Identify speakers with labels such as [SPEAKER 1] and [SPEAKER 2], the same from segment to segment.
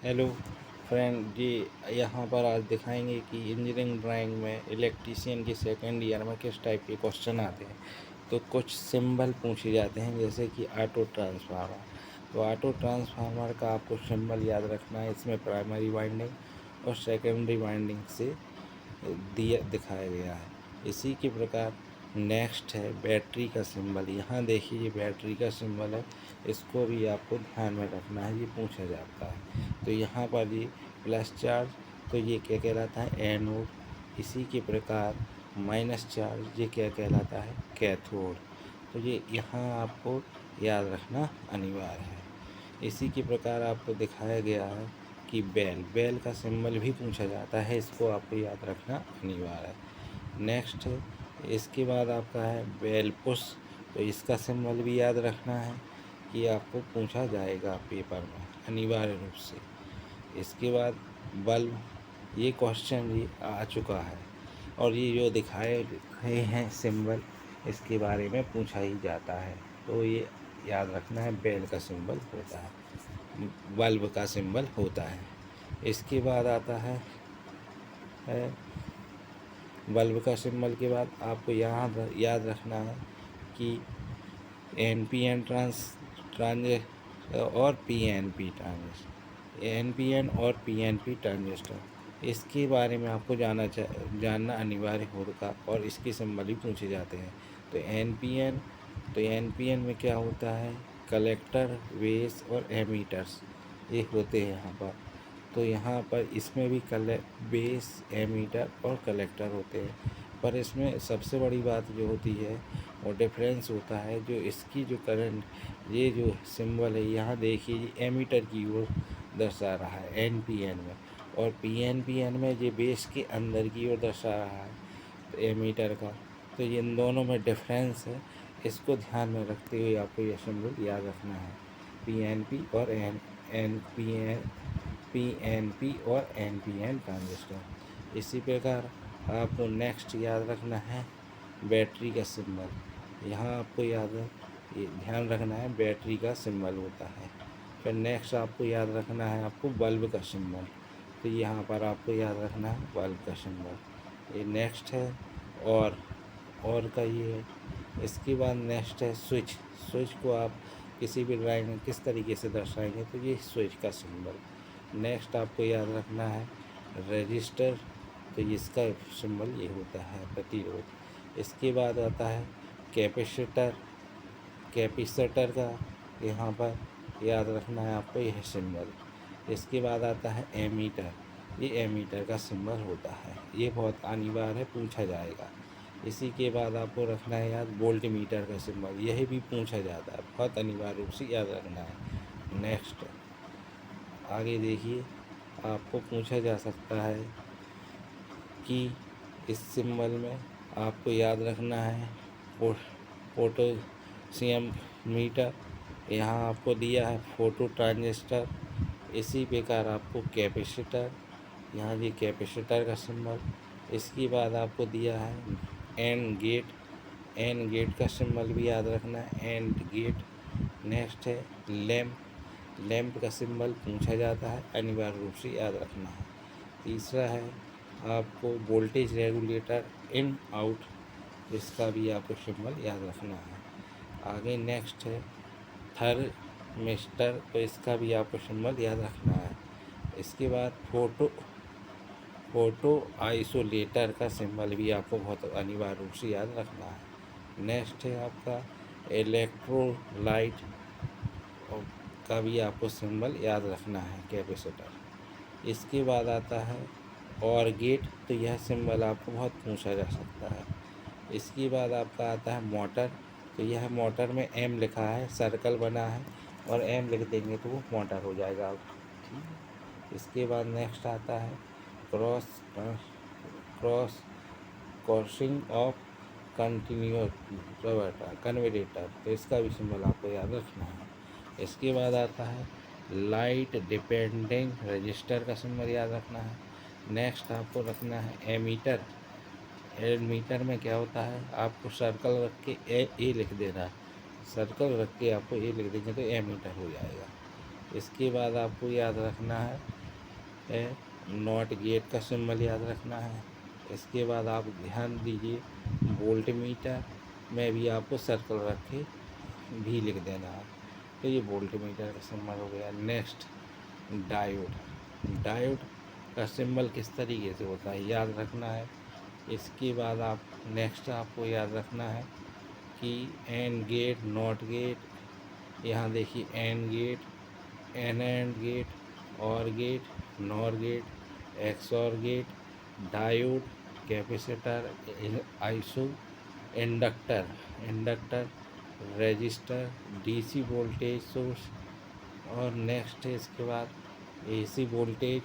[SPEAKER 1] Hello friend जी। यहाँ पर आज दिखाएंगे कि इंजीनियरिंग ड्राइंग में इलेक्ट्रीशियन की सेकेंड ईयर में किस टाइप के क्वेश्चन आते हैं। तो कुछ सिंबल पूछे जाते हैं, जैसे कि ऑटो ट्रांसफार्मर। तो ऑटो ट्रांसफार्मर का आपको सिंबल याद रखना है। इसमें प्राइमरी वाइंडिंग और सेकेंडरी वाइंडिंग से दिखाया गया है। इसी के प्रकार नेक्स्ट है बैटरी का सिंबल। यहाँ देखिए, ये बैटरी का सिंबल है, इसको भी आपको ध्यान में रखना है, ये पूछा जाता है। तो यहाँ पर ये प्लस चार्ज, तो ये क्या कहलाता है, एनोड। इसी के प्रकार माइनस चार्ज, ये क्या कहलाता है, कैथोड। तो ये यहाँ आपको याद रखना अनिवार्य है। इसी के प्रकार आपको दिखाया गया है कि बेल का सिंबल भी पूछा जाता है, इसको आपको याद रखना अनिवार्य है। नेक्स्ट है, इसके बाद आपका है बेल पुश। तो इसका सिंबल भी याद रखना है कि आपको पूछा जाएगा पेपर में अनिवार्य रूप से। इसके बाद बल्ब, ये क्वेश्चन भी आ चुका है, और ये जो दिखाए गए हैं सिंबल, इसके बारे में पूछा ही जाता है। तो ये याद रखना है, बेल का सिंबल होता है, बल्ब का सिंबल होता है। इसके बाद आता है बल्ब का सिंबल के बाद आपको यहाँ याद रखना है कि एनपीएन ट्रांजिस्टर और पीएनपी ट्रांजिस्टर, एनपीएन और पीएनपी ट्रांजिस्टर, इसके बारे में आपको जानना अनिवार्य होगा, और इसके सिंबल भी पूछे जाते हैं। तो एनपीएन में क्या होता है, कलेक्टर, बेस और एमीटर्स, ये होते हैं यहाँ पर। तो यहाँ पर इसमें भी बेस, एमीटर और कलेक्टर होते हैं, पर इसमें सबसे बड़ी बात जो होती है और डिफरेंस होता है, जो इसकी जो करंट, ये जो सिंबल है यहाँ देखिए, ये एमीटर की ओर दर्शा रहा है एनपीएन में, और पीएनपीएन में ये बेस के अंदर की ओर दर्शा रहा है, तो एमीटर का। तो ये इन दोनों में डिफरेंस है, इसको ध्यान में रखते हुए आपको यह सिंबल याद रखना है, पीएनपी और पीएनपी और एनपीएन ट्रांजिस्टर। इसी प्रकार आपको नेक्स्ट याद रखना है बैटरी का सिंबल। यहाँ आपको ये ध्यान रखना है, बैटरी का सिंबल होता है। फिर नेक्स्ट आपको याद रखना है आपको बल्ब का सिंबल। तो यहाँ पर आपको याद रखना है बल्ब का सिंबल। ये नेक्स्ट है, और का ये है। इसके बाद नेक्स्ट है स्विच। स्विच को आप किसी भी ड्राइंग में किस तरीके से दर्शाएंगे, तो ये स्विच का सिंबल। नेक्स्ट आपको याद रखना है रजिस्टर। तो इसका सिंबल ये होता है प्रतिरोध। इसके बाद आता है कैपेसिटर। कैपेसिटर का यहाँ पर याद रखना है आपको यह सिंबल। इसके बाद आता है एमीटर। ये एमीटर का सिंबल होता है, ये बहुत अनिवार्य है, पूछा जाएगा। इसी के बाद आपको रखना है याद वोल्ट मीटर का सिंबल, यह भी पूछा जाता है, बहुत अनिवार्य रूप से याद रखना है। नेक्स्ट आगे देखिए, आपको पूछा जा सकता है कि इस सिंबल में आपको याद रखना है पोटेशियम मीटर। यहाँ आपको दिया है फोटो ट्रांजिस्टर। इसी प्रकार आपको कैपेसिटर, यहाँ ये कैपेसिटर का सिंबल। इसके बाद आपको दिया है एंड गेट। एंड गेट का सिंबल भी याद रखना है, एंड गेट। नेक्स्ट है लैंप। लैंप का सिंबल पूछा जाता है, अनिवार्य रूप से याद रखना है। तीसरा है आपको वोल्टेज रेगुलेटर इन आउट, इसका भी आपको सिंबल याद रखना है। आगे नेक्स्ट है थर्मिस्टर, तो इसका भी आपको सिंबल याद रखना है। इसके बाद फोटो आइसोलेटर का सिंबल भी आपको बहुत अनिवार्य रूप से याद रखना है। नेक्स्ट है आपका इलेक्ट्रोलाइट का भी आपको सिंबल याद रखना है, कैपेसिटर। इसके बाद आता है और गेट, तो यह सिंबल आपको बहुत पूछा जा सकता है। इसके बाद आपका आता है मोटर। तो यह मोटर में एम लिखा है, सर्कल बना है, और एम लिख देंगे तो वो मोटर हो जाएगा, ठीक है। इसके बाद नेक्स्ट आता है क्रॉस क्रॉसिंग ऑफ कंटिन्यूस कन्वेरेटर, तो इसका भी सिंबल आपको याद रखना है। इसके बाद आता है लाइट डिपेंडिंग रजिस्टर का सिंबल याद रखना है। नेक्स्ट आपको रखना है एमीटर। एमीटर में क्या होता है, आपको सर्कल रख के ए लिख देना है, सर्कल रख के आपको ए लिख देंगे तो एमीटर हो जाएगा। इसके बाद आपको याद रखना है नॉट गेट का सिंबल याद रखना है। इसके बाद आप ध्यान दीजिए वोल्ट मीटर में भी आपको सर्कल रख के भी लिख देना है। तो ये वोल्ट मीटर का सिंबल हो गया। Next diode. डायोड का सिंबल किस तरीके से होता है याद रखना है। इसके बाद आप नेक्स्ट आपको याद रखना है कि एंड गेट, नॉट गेट, यहाँ देखिए AND gate, AND gate, OR gate, NOR gate, XOR gate, diode, capacitor, iso, inductor, inductor, resistor, DC voltage source, और नेक्स्ट है इसके बाद AC voltage,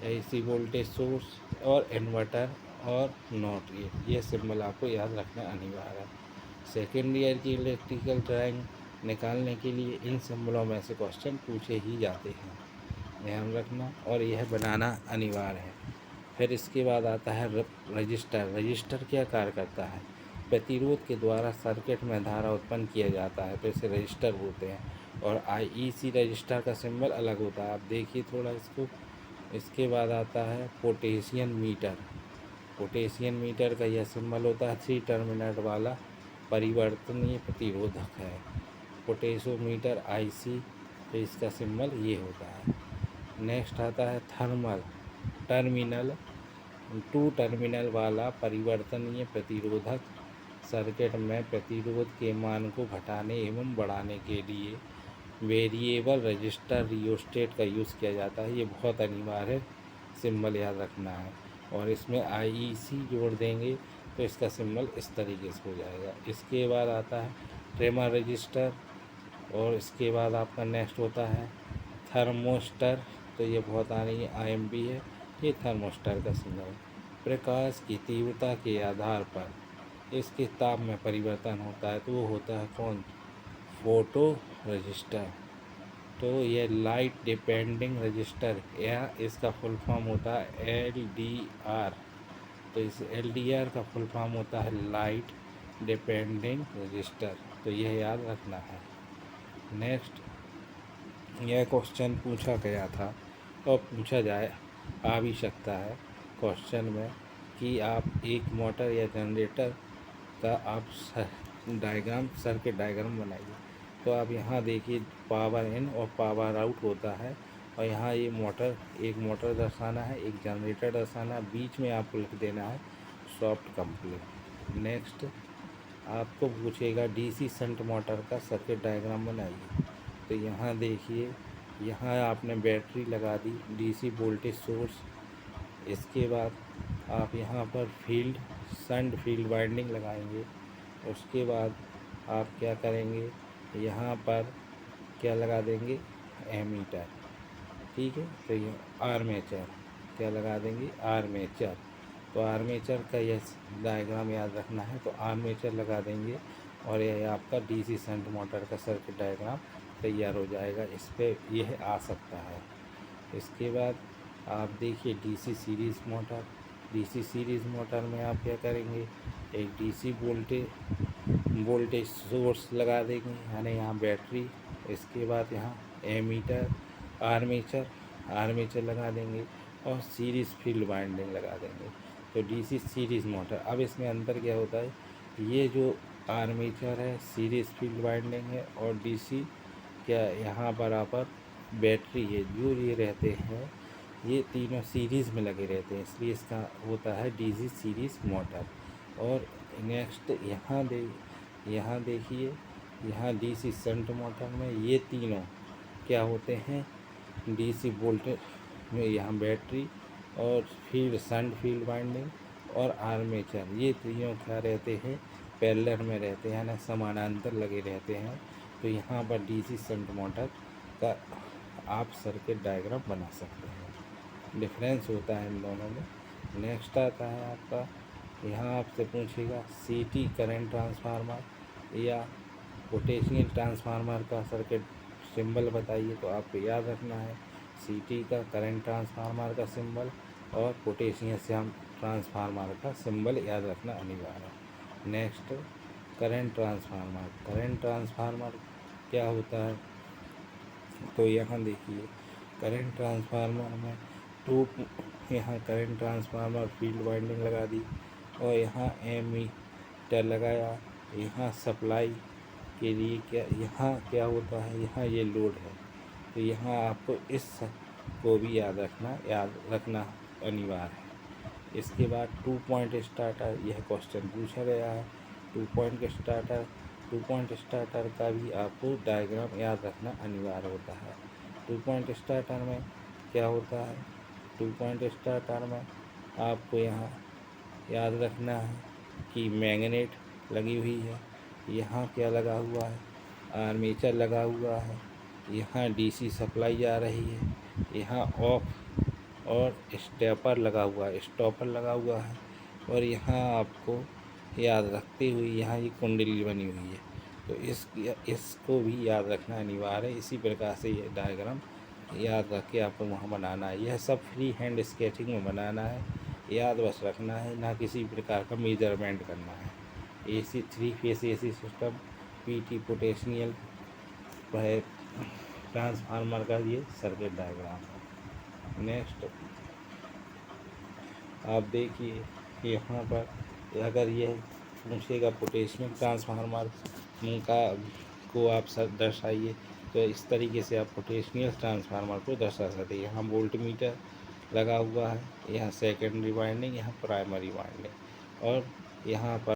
[SPEAKER 1] AC voltage source, और इन्वर्टर, और नॉट गेट। ये symbol आपको याद रखना अनिवार्य है। सेकेंड ईयर की इलेक्ट्रिकल ड्राइंग निकालने के लिए इन सिंबलों में से क्वेश्चन पूछे ही जाते हैं, ध्यान रखना, और यह बनाना अनिवार्य है। फिर इसके बाद आता है रजिस्टर। रजिस्टर क्या कार्य करता है? प्रतिरोध के द्वारा सर्किट में धारा उत्पन्न किया जाता है, तो इसे रजिस्टर बोलते हैं। और आईईसी रजिस्टर का सिंबल अलग होता है, आप देखिए थोड़ा इसको। इसके बाद आता है पोटेशियम मीटर। पोटेशियम मीटर का यह सिंबल होता है 3 टर्मिनल वाला परिवर्तनीय प्रतिरोधक है, पोटेशियोमीटर आईसी। तो इसका सिंबल ये होता है। नेक्स्ट आता है थर्मल टर्मिनल। 2 टर्मिनल वाला परिवर्तनीय प्रतिरोधक सर्किट में प्रतिरोध के मान को घटाने एवं बढ़ाने के लिए वेरिएबल रजिस्टर रियोस्टेट का यूज़ किया जाता है। ये बहुत अनिवार्य है, सिंबल याद रखना है। और इसमें आईईसी जोड़ देंगे तो इसका सिंबल इस तरीके से हो जाएगा। इसके बाद आता है ट्रेमर रजिस्टर, और इसके बाद आपका नेक्स्ट होता है थर्मोस्टर। तो ये बहुत आनी आईएमपी है, ये थर्मोस्टर का सिंबल। प्रकाश की तीव्रता के आधार पर इसके ताप में परिवर्तन होता है, तो वो होता है कौन? Photo register. तो ये लाइट डिपेंडिंग रजिस्टर, या इसका फुल फॉर्म होता है एलडीआर। तो इस एलडीआर का फुल फॉर्म होता है लाइट डिपेंडिंग रजिस्टर, तो यह याद रखना है। नेक्स्ट, यह क्वेश्चन पूछा गया था और पूछा आ भी सकता है क्वेश्चन में कि आप एक मोटर या जनरेटर का आप डायग्राम, सर्किट डायग्राम बनाइए। तो आप यहाँ देखिए पावर इन और पावर आउट होता है, और यहाँ ये मोटर, एक मोटर दर्शाना है, एक जनरेटर दर्शाना है, बीच में आपको लिख देना है सॉफ्ट कंप्लीट। नेक्स्ट आपको पूछेगा डीसी शंट मोटर का सर्किट डायग्राम बनाइए। तो यहाँ देखिए, यहाँ आपने बैटरी लगा दी, डीसी वोल्टेज सोर्स। इसके बाद आप यहाँ पर फील्ड, शंट फील्ड वाइंडिंग लगाएंगे। उसके बाद आप क्या करेंगे, यहाँ पर क्या लगा देंगे, एमीटर, ठीक है। तो ये आर्मेचर, क्या लगा देंगे, आर्मेचर। तो आर्मेचर का यह डायग्राम याद रखना है, तो आर्मेचर लगा देंगे, और यह आपका डीसी शंट मोटर का सर्किट डायग्राम तैयार हो जाएगा। इस पर यह आ सकता है। इसके बाद आप देखिए DC series motor. DC series motor में आप क्या करेंगे, एक डीसी वोल्टेज सोर्स लगा देंगे, यानी यहाँ बैटरी। इसके बाद यहाँ एमीटर, आर्मेचर लगा देंगे, और सीरीज़ फील्ड वाइंडिंग लगा देंगे। तो डीसी सीरीज़ मोटर। अब इसमें अंतर क्या होता है, ये जो आर्मेचर है सीरीज़ फील्ड वाइंडिंग है, और डीसी क्या यहाँ पर बैटरी है, जो ये रहते हैं ये तीनों सीरीज़ में लगे रहते हैं, इसलिए इसका होता है डीसी सीरीज़ मोटर। और नेक्स्ट यहाँ देखिए, यहाँ डीसी शंट मोटर में ये तीनों क्या होते हैं, डीसी वोल्टेज में यहाँ बैटरी और शंट फील्ड वाइंडिंग और आर्मेचर, ये तीनों क्या रहते हैं, पैरेलल में रहते हैं, यानी समानांतर लगे रहते हैं। तो यहाँ पर डीसी शंट मोटर का आप सर्किट डायग्राम बना सकते हैं, डिफरेंस होता है इन दोनों में। नेक्स्ट आता है आपका, यहाँ आपसे पूछेगा सीटी करंट ट्रांसफार्मर या पोटेशियम ट्रांसफार्मर का सर्किट सिंबल बताइए। तो आपको याद रखना है सीटी का करंट ट्रांसफार्मर का सिंबल और पोटेशियम ट्रांसफार्मर का सिंबल याद रखना अनिवार्य है। Next, current transformer. Current transformer क्या होता है, तो यहाँ देखिए करंट ट्रांसफार्मर में टू, यहाँ करंट ट्रांसफार्मर फील्ड वाइंडिंग लगा दी और यहाँ एमीटर लगाया। यहाँ सप्लाई के लिए यहाँ क्या होता है, यहाँ ये लोड है, तो यहाँ आपको इस को भी याद रखना अनिवार्य है। इसके बाद 2 पॉइंट स्टार्टर, यह क्वेश्चन पूछा गया है। 2 पॉइंट स्टार्टर का भी आपको डायग्राम याद रखना अनिवार्य होता है। 2 पॉइंट स्टार्टर में क्या होता है, 2 पॉइंट स्टार्टर में आपको यहाँ याद रखना है कि मैग्नेट लगी हुई है, यहाँ क्या लगा हुआ है, आर्मेचर लगा हुआ है, यहाँ डीसी सप्लाई जा रही है, यहाँ ऑफ और स्टॉपर लगा हुआ है और यहाँ आपको याद रखते हुए यहाँ ये कुंडली बनी हुई है, तो इसको भी याद रखना अनिवार्य है। इसी प्रकार से ये डायग्राम याद रख के आपको वहाँ बनाना है। यह सब फ्री हैंड स्केचिंग में बनाना है, याद बस रखना है, ना किसी प्रकार का मेजरमेंट करना है। AC 3 face AC system PT potential है ट्रांसफार्मर का ये सर्किट डायग्राम है। नेक्स्ट आप देखिए यहाँ पर अगर यह पूछेगा पोटेंशियल ट्रांसफार्मर का को आप दर्शाइए, तो इस तरीके से आप पोटेंशियल ट्रांसफार्मर को दर्शा सकते हैं। यहाँ वोल्टमीटर लगा हुआ है, यहाँ सेकेंडरी वाइंडिंग, यहाँ प्राइमरी वाइंडिंग और यहाँ पर